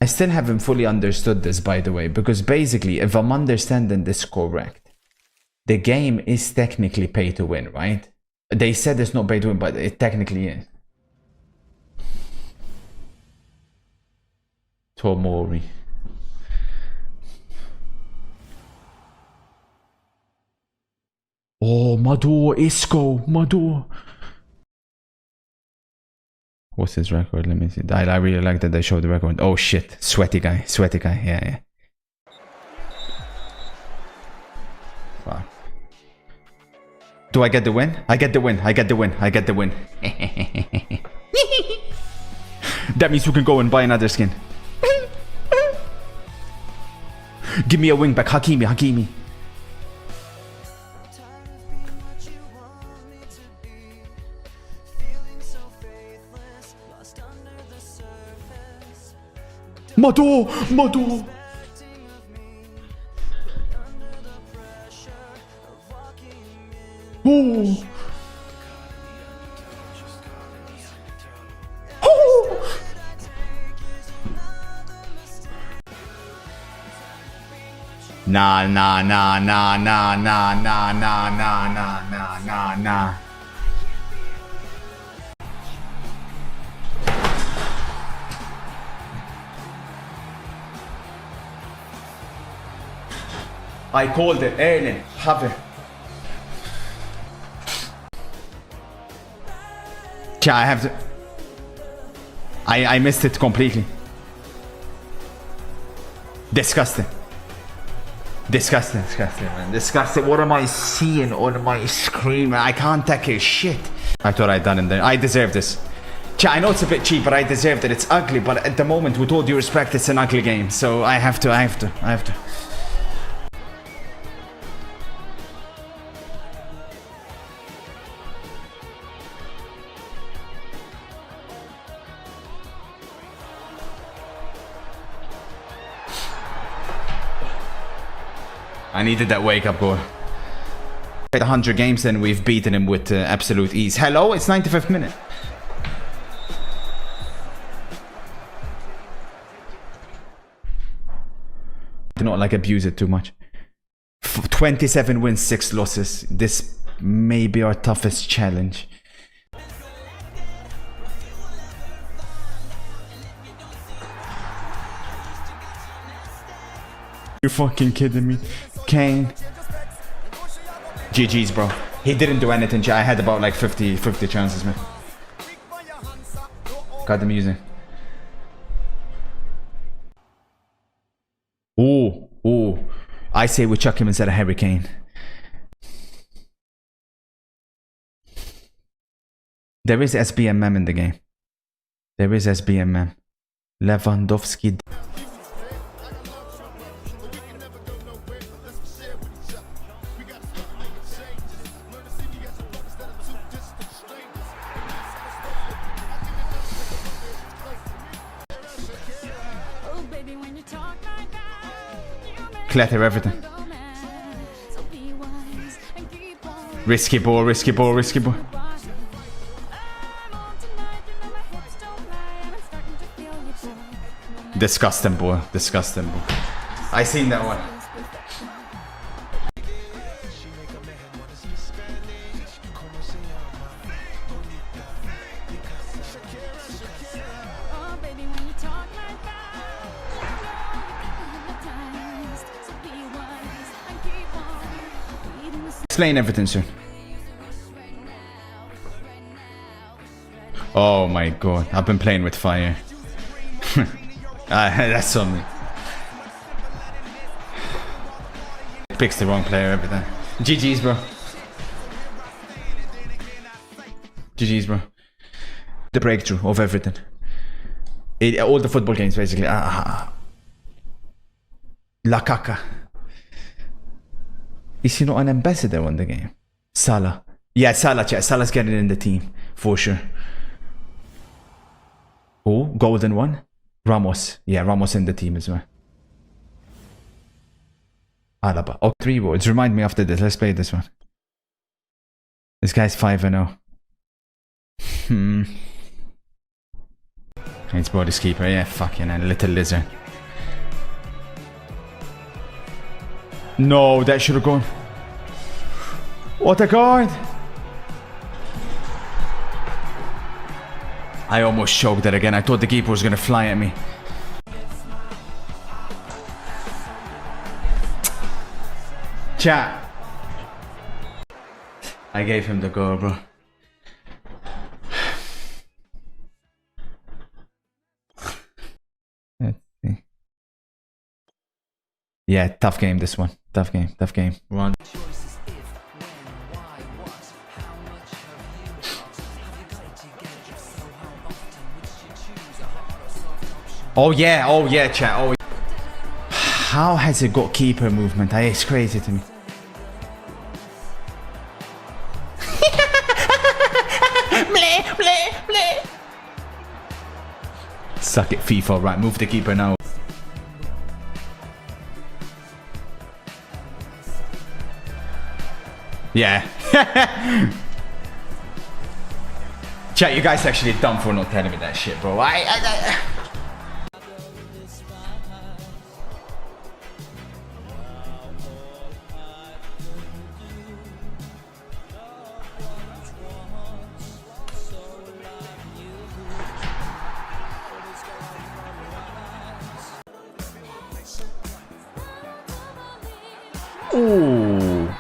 I still haven't fully understood this, by the way, because basically, if I'm understanding this correct, the game is technically pay to win, right? They said it's not pay to win, but it technically is. Tomori. Oh, Mador, Isco, Mador. What's his record? Let me see. I really like that they showed the record. Oh shit, sweaty guy, yeah. Fuck. Do I get the win? I get the win. That means we can go and buy another skin. Give me a wing back, Hakimi. Mador! Oh! Nah. I called it, Erling, have it. Yeah, I have to. I missed it completely. Disgusting, man. Disgusting. What am I seeing on my screen, man? I can't take a shit. I thought I'd done it there. I deserve this. I know it's a bit cheap, but I deserved it. It's ugly, but at the moment, with all due respect, it's an ugly game. So I have to. I needed that wake-up call. 100 games and we've beaten him with absolute ease. Hello, it's 95th minute. Do not like abuse it too much. 27 wins, 6 losses. This may be our toughest challenge. You're fucking kidding me. Kane. GG's, bro. He didn't do anything. I had about like 50 chances, man. Got the music. Ooh. I say we chuck him instead of Harry Kane. There is SBMM in the game. There is SBMM. Lewandowski. Clatter everything. Risky ball. Disgusting ball. I seen that one. Explain everything soon. Oh my god, I've been playing with fire. That's on me. Picks the wrong player every time. GG's, bro. The breakthrough of everything. All the football games, basically. La caca. Is he not an ambassador on the game? Salah. Yeah, Salah, chat. Salah's getting in the team. For sure. Oh, golden one. Ramos. Yeah, Ramos in the team as well. Alaba. Oh, 3 words. Remind me after this. Let's play this one. This guy's 5-0. It's body's keeper, yeah, fucking a little lizard. No, that should have gone. What a guard! I almost choked it again. I thought the keeper was gonna fly at me. Chat. I gave him the goal, bro. Yeah, tough game this one. Tough game. Run. Oh yeah, chat. Oh, how has it got keeper movement? It's crazy to me. Suck it, FIFA. Right, move the keeper now. Yeah. Chat, you guys actually dumb for not telling me that shit, bro. Ooh,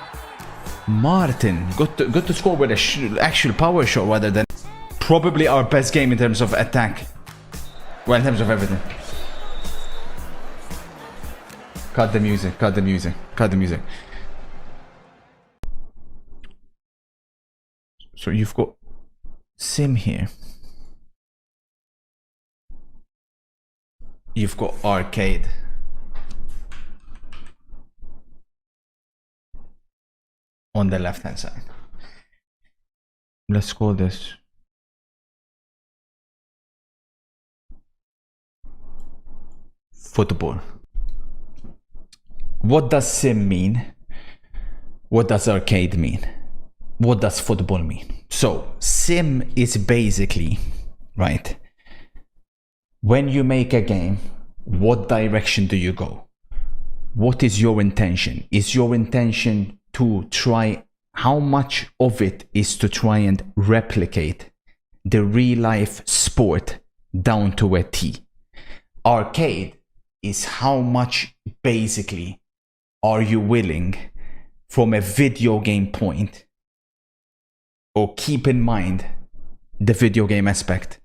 Martin, good to score with a actual power shot rather than probably our best game in terms of attack. Well, in terms of everything. Cut the music. So you've got Sim here. You've got Arcade. On the left hand side. Let's call this football. What does sim mean? What does arcade mean? What does football mean? So sim is basically, right, when you make a game, what direction do you go? What is your intention? Is your intention to try, how much of it is to try and replicate the real life sport down to a T? Arcade is how much basically are you willing from a video game point, or keep in mind the video game aspect,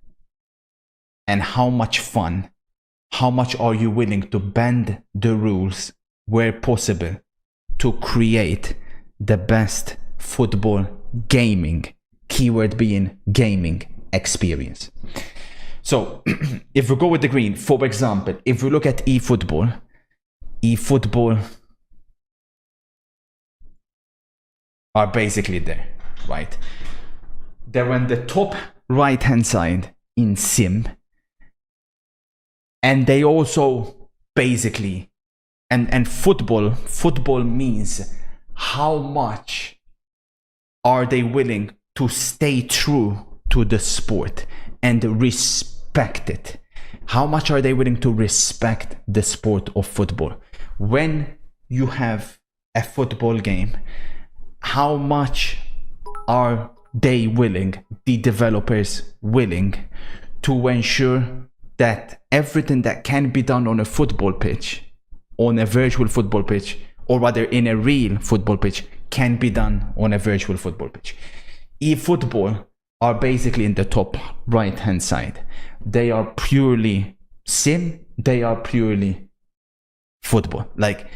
and how much fun, how much are you willing to bend the rules where possible to create the best football gaming, keyword being gaming, experience. So if we go with the green, for example, if we look at eFootball are basically there, right? They're on the top right hand side in sim, and they also basically, and football means how much are they willing to stay true to the sport and respect it. How much are they willing to respect the sport of football? When you have a football game, how much are they willing, the developers willing, to ensure that everything that can be done on a football pitch, on a virtual football pitch, or rather in a real football pitch, can be done on a virtual football pitch. eFootball are basically in the top right hand side. They are purely sim, they are purely football. Like,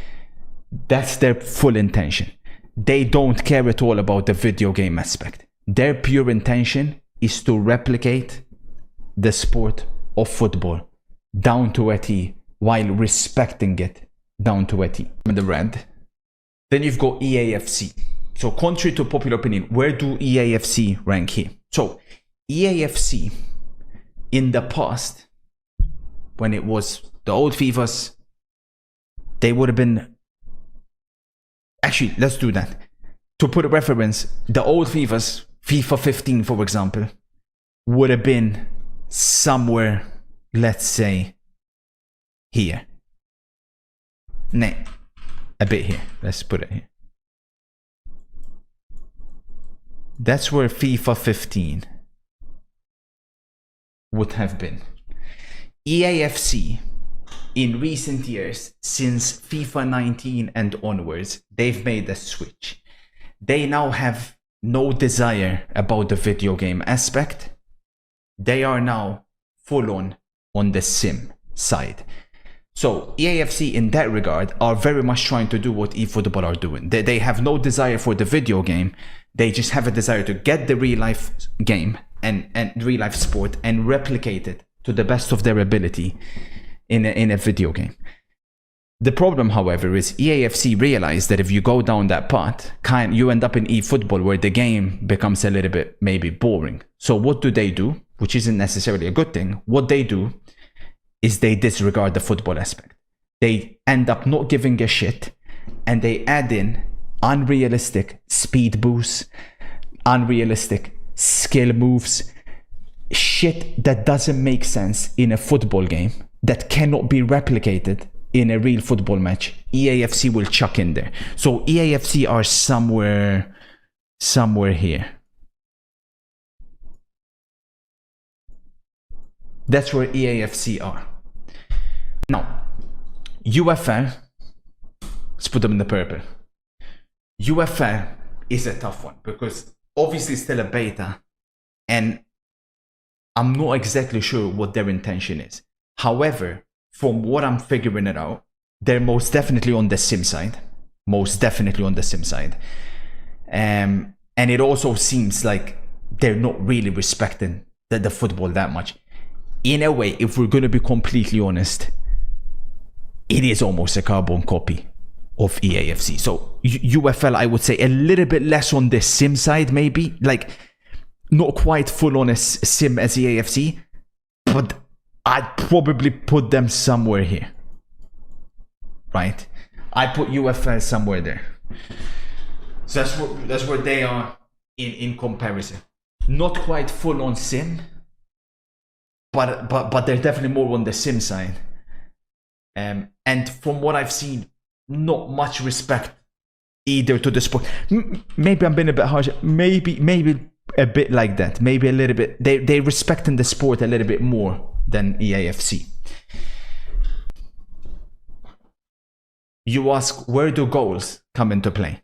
that's their full intention. They don't care at all about the video game aspect. Their pure intention is to replicate the sport of football down to a T, while respecting it down to a T. In the red. Then you've got EAFC. So contrary to popular opinion, where do EAFC rank here? So EAFC in the past, when it was the old FIFAs, they would have been, actually let's do that. To put a reference, the old FIFAs, FIFA 15 for example, would have been somewhere let's say, here. Nah, a bit here. Let's put it here. That's where FIFA 15 would have been. EAFC, in recent years, since FIFA 19 and onwards, they've made a switch. They now have no desire about the video game aspect. They are now full on the sim side. So EAFC in that regard are very much trying to do what eFootball are doing. They have no desire for the video game. They just have a desire to get the real life game and real life sport and replicate it to the best of their ability in a video game. The problem, however, is EAFC realized that if you go down that path, you end up in eFootball where the game becomes a little bit maybe boring. So what do? Which isn't necessarily a good thing. What they do is they disregard the football aspect. They end up not giving a shit, and they add in unrealistic speed boosts, unrealistic skill moves, shit that doesn't make sense in a football game, that cannot be replicated in a real football match. EAFC will chuck in there. So EAFC are somewhere here. That's where EAFC are. Now, UFL, let's put them in the purple. UFL is a tough one because obviously it's still a beta and I'm not exactly sure what their intention is. However, from what I'm figuring it out, they're most definitely on the sim side. And it also seems like they're not really respecting the football that much. In a way, if we're going to be completely honest, it is almost a carbon copy of EAFC. So UFL, I would say a little bit less on the sim side, maybe. Like, not quite full on a sim as EAFC, but I'd probably put them somewhere here. Right? I put UFL somewhere there. So that's where they are in comparison. Not quite full on sim, but they're definitely more on the sim side. And from what I've seen, not much respect either to the sport. Maybe I'm being a bit harsh. Maybe a bit like that. Maybe a little bit. They respecting the sport a little bit more than EAFC. You ask, where do goals come into play?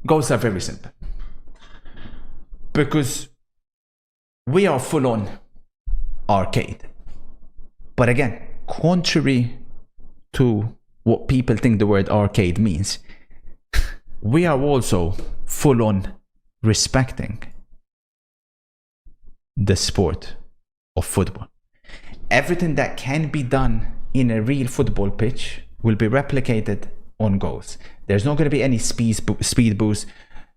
Goals are very simple. Because we are full on arcade. But again, contrary to what people think the word arcade means, we are also full on respecting the sport of football. Everything that can be done in a real football pitch will be replicated on goals. There's not going to be any speed boost,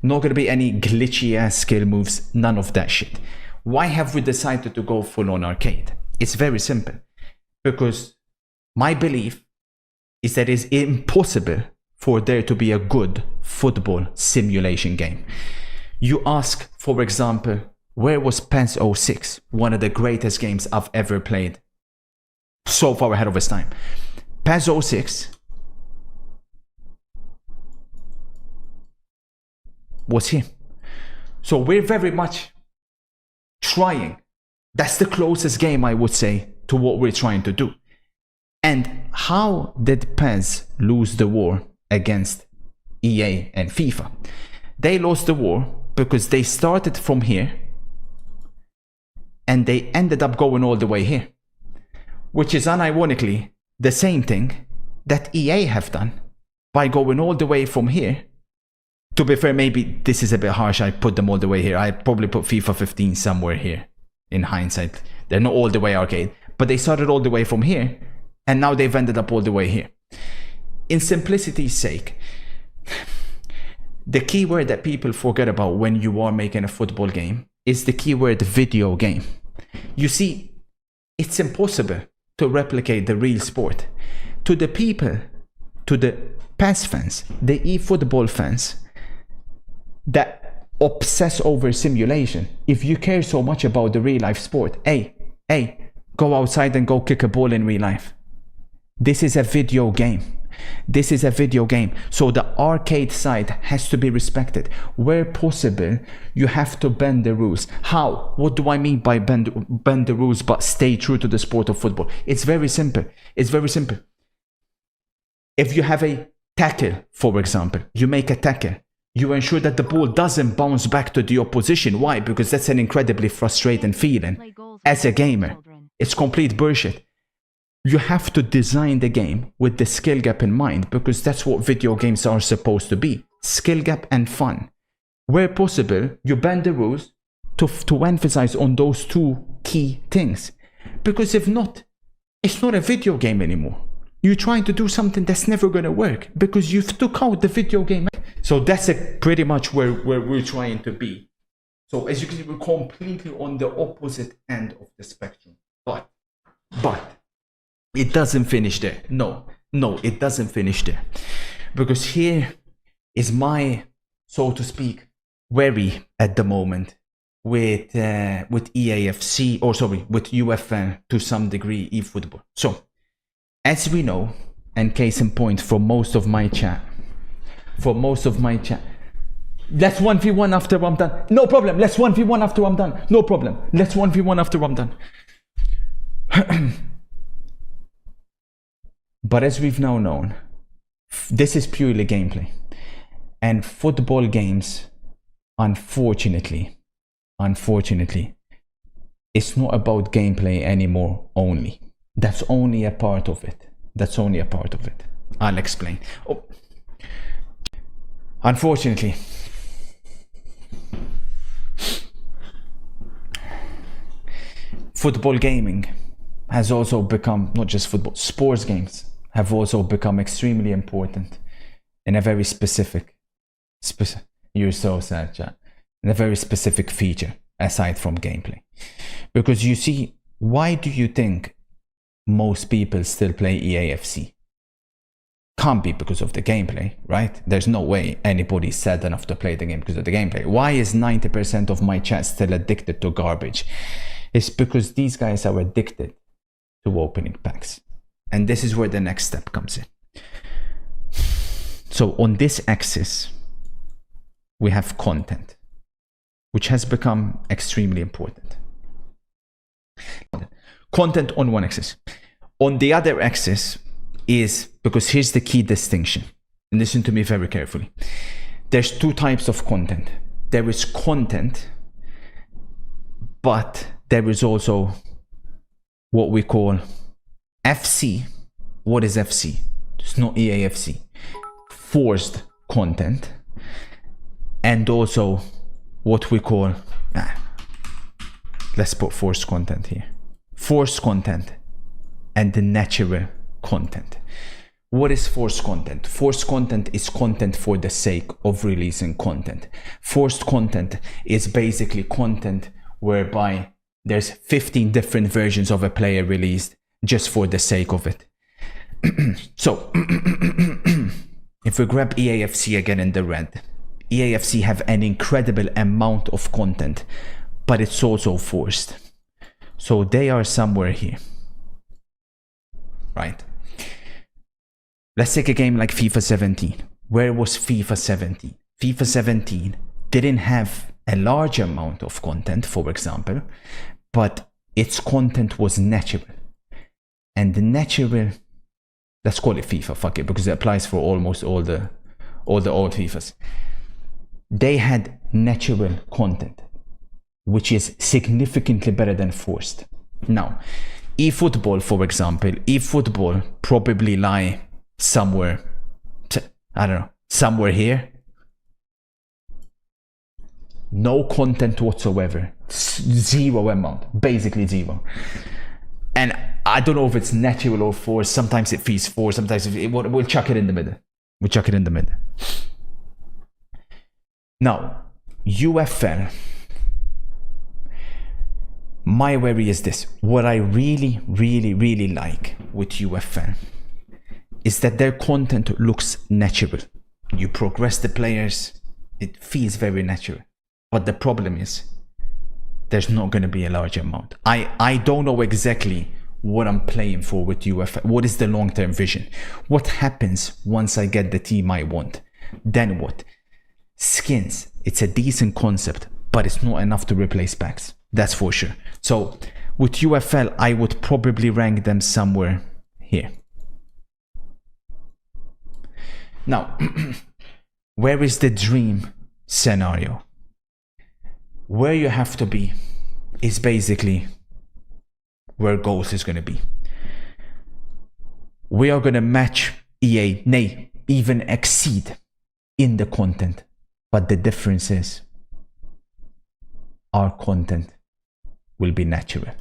not going to be any glitchy ass skill moves, none of that shit. Why have we decided to go full on arcade? It's very simple. Because my belief is that it's impossible for there to be a good football simulation game. You ask, for example, where was PES 06? One of the greatest games I've ever played. So far ahead of its time. PES 06 was here. So we're very much trying. That's the closest game, I would say, to what we're trying to do. And how did PES lose the war against EA and FIFA? They lost the war because they started from here and they ended up going all the way here, which is unironically the same thing that EA have done by going all the way from here. To be fair, maybe this is a bit harsh, I put them all the way here. I probably put FIFA 15 somewhere here in hindsight. They're not all the way arcade, but they started all the way from here and now they've ended up all the way here. In simplicity's sake, the keyword that people forget about when you are making a football game is the keyword video game. You see, it's impossible to replicate the real sport. To the people, to the PES fans, the eFootball fans that obsess over simulation, if you care so much about the real life sport, hey, hey, go outside and go kick a ball in real life. This is a video game. This is a video game. So the arcade side has to be respected. Where possible, you have to bend the rules. How? What do I mean by bend the rules but stay true to the sport of football? It's very simple. It's very simple. If you have a tackle, for example, you make a tackle. You ensure that the ball doesn't bounce back to the opposition. Why? Because that's an incredibly frustrating feeling. As a gamer, it's complete bullshit. You have to design the game with the skill gap in mind, because that's what video games are supposed to be. Skill gap and fun. Where possible, you bend the rules to emphasize on those two key things. Because if not, it's not a video game anymore. You're trying to do something that's never going to work because you've took out the video game. So that's pretty much where we're trying to be. So as you can see, we're completely on the opposite end of the spectrum. But it doesn't finish there. No, it doesn't finish there. Because here is my, so to speak, worry at the moment with EAFC, or sorry, with UFL to some degree, eFootball. So, as we know, and case in point for most of my chat, let's 1v1 after I'm done. No problem. Let's 1v1 after I'm done. No problem. Let's 1v1 after I'm done. But as we've now known, this is purely gameplay. And football games, unfortunately, it's not about gameplay anymore only. That's only a part of it. I'll explain. Oh. Unfortunately, football gaming has also become, not just football, sports games have also become extremely important in a very specific, you're so sad, chat, in a very specific feature aside from gameplay. Because you see, why do you think most people still play EAFC? Can't be because of the gameplay, right? There's no way anybody's sad enough to play the game because of the gameplay. Why is 90% of my chat still addicted to garbage? It's because these guys are addicted to opening packs. And this is where the next step comes in. So on this axis, we have content, which has become extremely important. Content on one axis. On the other axis is, because here's the key distinction, and listen to me very carefully. There's two types of content. There is content, but there is also what we call FC. What is FC? It's not EAFC. Forced content, and also what we call, let's put forced content here. Forced content and the natural content. What is forced content? Forced content is content for the sake of releasing content. Forced content is basically content whereby there's 15 different versions of a player released just for the sake of it. So, if we grab EAFC again in the red, EAFC have an incredible amount of content, but it's also forced. So they are somewhere here, right? Let's take a game like FIFA 17. Where was FIFA 17? FIFA 17 didn't have a large amount of content, for example, but its content was natural. And the natural, let's call it FIFA, fuck it, because it applies for almost all the old FIFAs. They had natural content, which is significantly better than forced. Now, eFootball, for example, eFootball probably lie somewhere, I don't know, somewhere here. No content whatsoever. Zero amount, basically zero. And I don't know if it's natural or forced. Sometimes it feels forced, sometimes we'll chuck it in the middle. Now, UFL. My worry is this. What I really like with UFL is that their content looks natural. You progress the players, it feels very natural. But the problem is there's not going to be a large amount. I don't know exactly what I'm playing for with UFL. What is the long-term vision? What happens once I get the team I want? Then what? Skins, it's a decent concept, but it's not enough to replace packs. That's for sure. So with UFL, I would probably rank them somewhere here. Now, where is the dream scenario? Where you have to be is basically where goals is going to be. We are going to match EA, nay, even exceed in the content. But the difference is our content will be natural.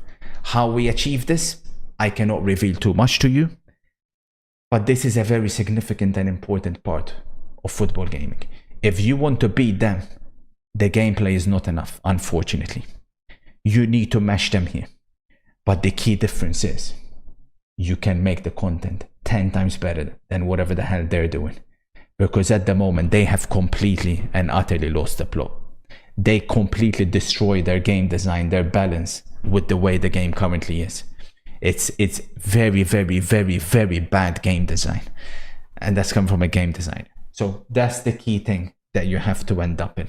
How we achieve this, I cannot reveal too much to you. But this is a very significant and important part of football gaming. If you want to beat them, the gameplay is not enough, unfortunately. You need to match them here. But the key difference is you can make the content 10 times better than whatever the hell they're doing. Because at the moment, they have completely and utterly lost the plot. They completely destroy their game design, their balance with the way the game currently is. It's very, very, very, very bad game design. And that's come from a game designer. So that's the key thing that you have to end up in.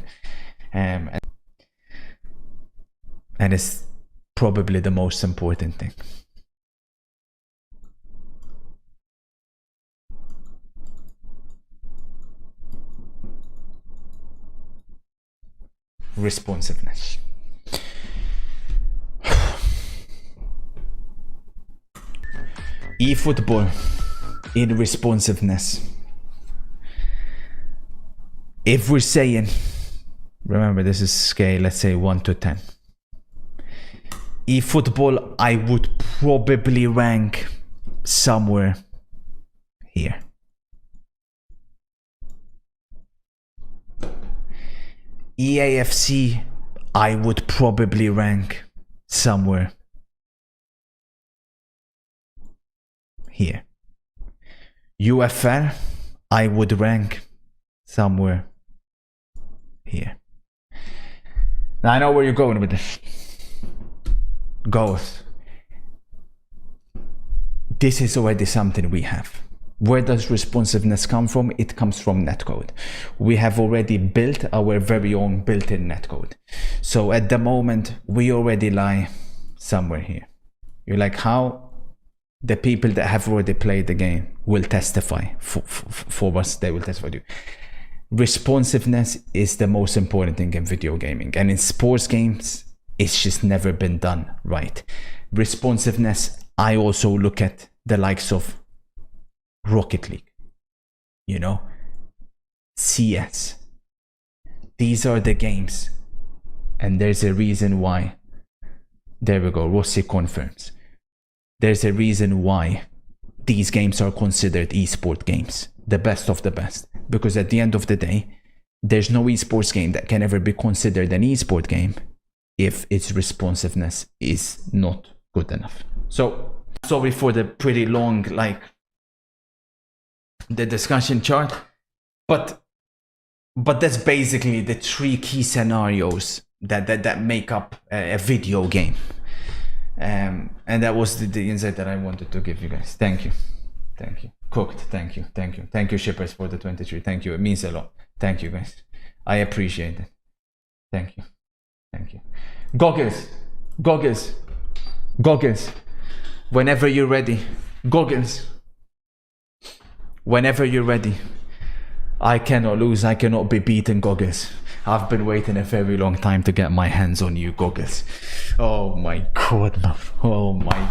And it's probably the most important thing. Responsiveness. eFootball in responsiveness. If we're saying, remember this is scale, let's say 1 to 10. eFootball, I would probably rank somewhere here. EAFC, I would probably rank somewhere here. UFL, I would rank somewhere here. Now I know where you're going with this. Goals. This is already something we have. Where does responsiveness come from? It comes from netcode. We have already built our very own built-in netcode. So at the moment, we already lie somewhere here. You're like, how? The people that have already played the game will testify for us. They will testify to you. Responsiveness is the most important thing in video gaming. And in sports games, it's just never been done right. Responsiveness, I also look at the likes of Rocket League, you know, CS. These are the games, and there's a reason why. There we go, Rossi confirms. There's a reason why these games are considered esport games, the best of the best, because at the end of the day, there's no esports game that can ever be considered an esport game if its responsiveness is not good enough. So, sorry for the pretty long, the discussion chart, but that's basically the 3 key scenarios that make up a video game, and that was the insight that I wanted to give you guys. Thank you Cooked, thank you shippers for the 23. Thank you, it means a lot. Thank you guys, I appreciate it. Thank you. Goggles, whenever you're ready. Goggles, whenever you're ready. I cannot lose, I cannot be beaten, Goggles. I've been waiting a very long time to get my hands on you, Goggles. Oh my god, love. Oh my.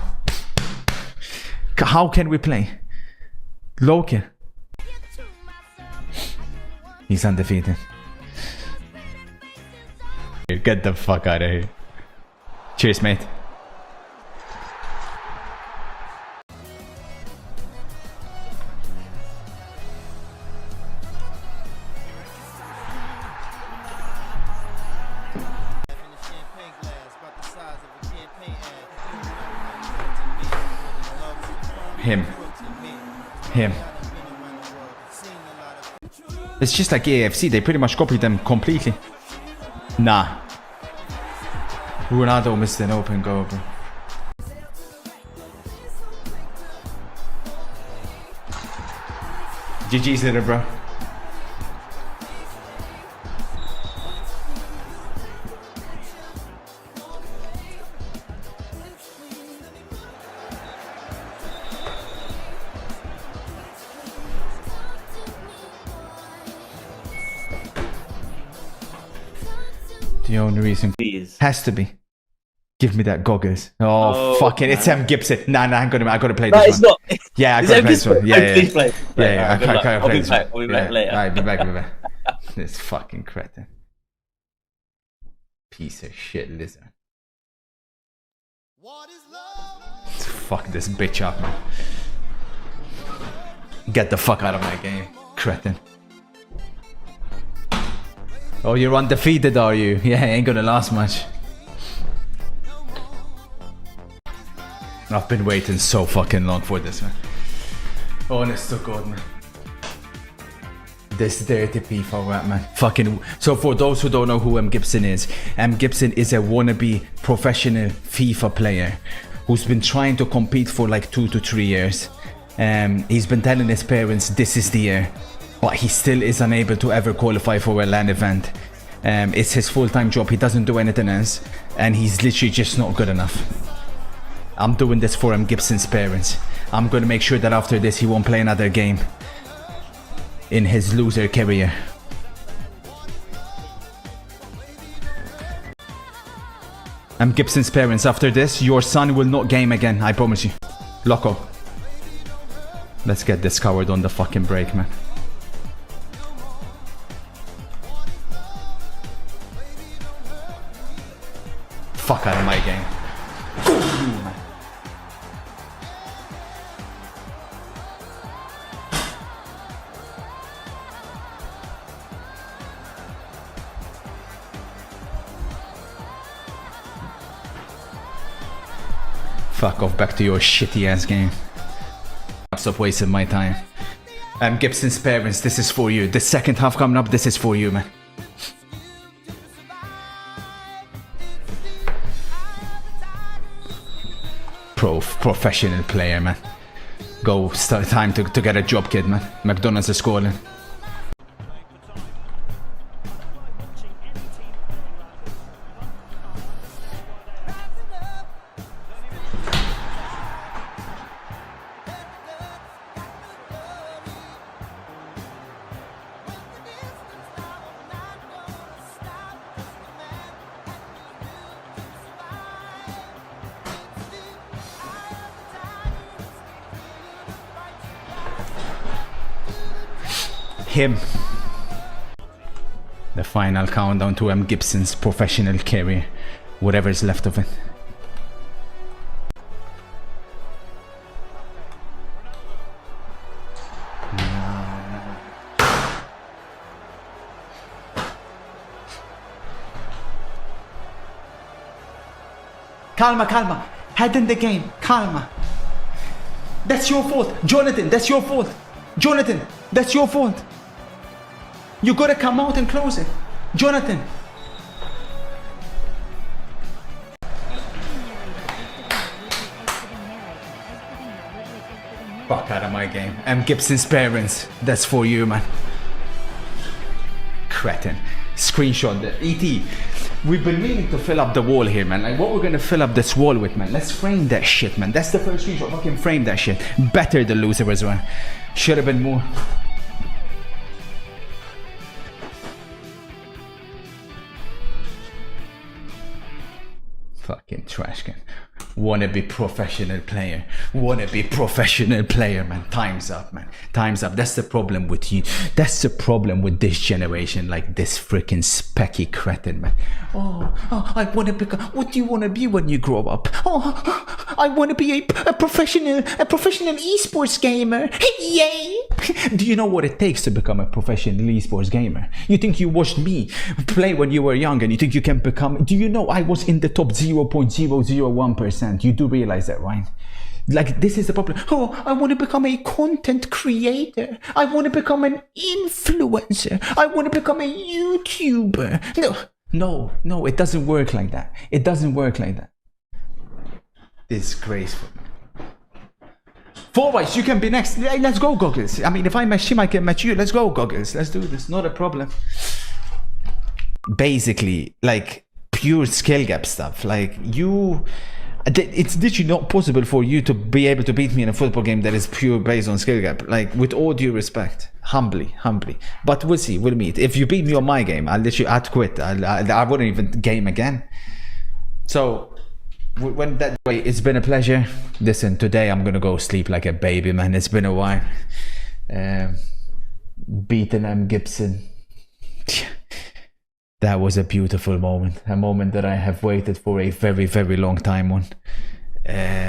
How can we play? Loki. He's undefeated. Get the fuck out of here. Cheers, mate. Him. It's just like AFC, they pretty much copied them completely. Nah. Ronaldo missed an open goal, bro. GG's little bro. The only reason has to be. Give me that goggles. Oh fucking! It's M Gibson. Nah, I gotta play this one. It's not. Yeah, I gotta play this one. Yeah. Please play. Yeah, I gotta play this one. I'll be back later. Alright, be back. This fucking cretin. Piece of shit lizard. Let's fuck this bitch up, man. Get the fuck out of my game, cretin. Oh, you're undefeated, are you? Yeah, ain't gonna last much. I've been waiting so fucking long for this, man. Honest to God, man. This dirty FIFA rap, man. Fucking. So for those who don't know who M Gibson is a wannabe professional FIFA player who's been trying to compete for like 2 to 3 years. He's been telling his parents this is the year, but he still is unable to ever qualify for a LAN event. It's his full-time job. He doesn't do anything else, and he's literally just not good enough. I'm doing this for M Gibson's parents. I'm gonna make sure that after this he won't play another game in his loser career. M Gibson's parents, after this, your son will not game again, I promise you. Loco. Let's get this coward on the fucking break, man. Fuck out of my game. Fuck off, back to your shitty ass game. Stop wasting my time. Gibson's parents, this is for you. The second half coming up, this is for you, man. Professional player, man. Go, start time to get a job, kid, man. McDonald's is calling. Him. The final countdown to M Gibson's professional career, whatever is left of it. Calma. Head in the game. Calma. That's your fault. Jonathan, that's your fault. Jonathan, that's your fault. You gotta come out and close it. Jonathan. Fuck out of my game. M Gibson's parents. That's for you, man. Cretin. Screenshot the ET. We've been meaning to fill up the wall here, man. Like, what we're gonna fill up this wall with, man? Let's frame that shit, man. That's the first screenshot. Fucking frame that shit. Better the loser as well. Should have been more. Fucking trash can. Wanna be professional player. Man. Time's up, man. Time's up. That's the problem with you. That's the problem with this generation. Like this freaking specky cretin, man. Oh, I wanna become. What do you wanna be when you grow up? Oh, I wanna be a professional esports gamer. Yay! Do you know what it takes to become a professional esports gamer? You think you watched me play when you were young and you think you can become. Do you know I was in the top 0.001%? You do realize that, right? Like, this is the problem. Oh, I want to become a content creator. I want to become an influencer. I want to become a YouTuber. No, it doesn't work like that. It doesn't work like that. Disgraceful. Forwards, you can be next. Hey, let's go, Goggles. I mean, if I match him, I can match you. Let's go, Goggles. Let's do this. Not a problem. Basically, like pure skill gap stuff. Like it's literally not possible for you to be able to beat me in a football game that is pure based on skill gap. Like, with all due respect, humbly. But we'll see. We'll meet. If you beat me on my game, I'd quit. I wouldn't even game again. So. When that way, it's been a pleasure. Listen, today I'm gonna go sleep like a baby, man. It's been a while. Beating Mgibson. That was a beautiful moment. A moment that I have waited for a very, very long time on.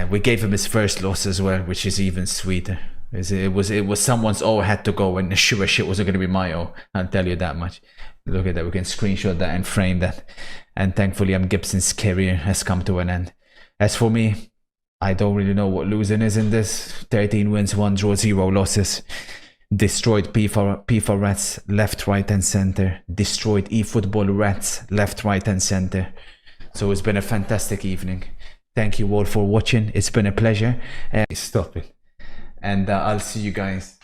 We gave him his first loss as well, which is even sweeter. It was someone's O had to go, and sure as shit wasn't gonna be my O. I'll tell you that much. Look at that. We can screenshot that and frame that. And thankfully, Gibson's career has come to an end. As for me, I don't really know what losing is in this. 13 wins, 1 draw, 0 losses. Destroyed FIFA Rats left, right, and center. Destroyed eFootball Rats left, right, and center. So it's been a fantastic evening. Thank you all for watching. It's been a pleasure. Stop it. And I'll see you guys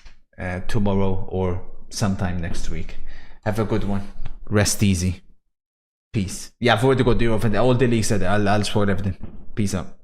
tomorrow or sometime next week. Have a good one. Rest easy. Peace. Yeah, I've already got the UFL. All the leagues said I'll sort everything. Peace out.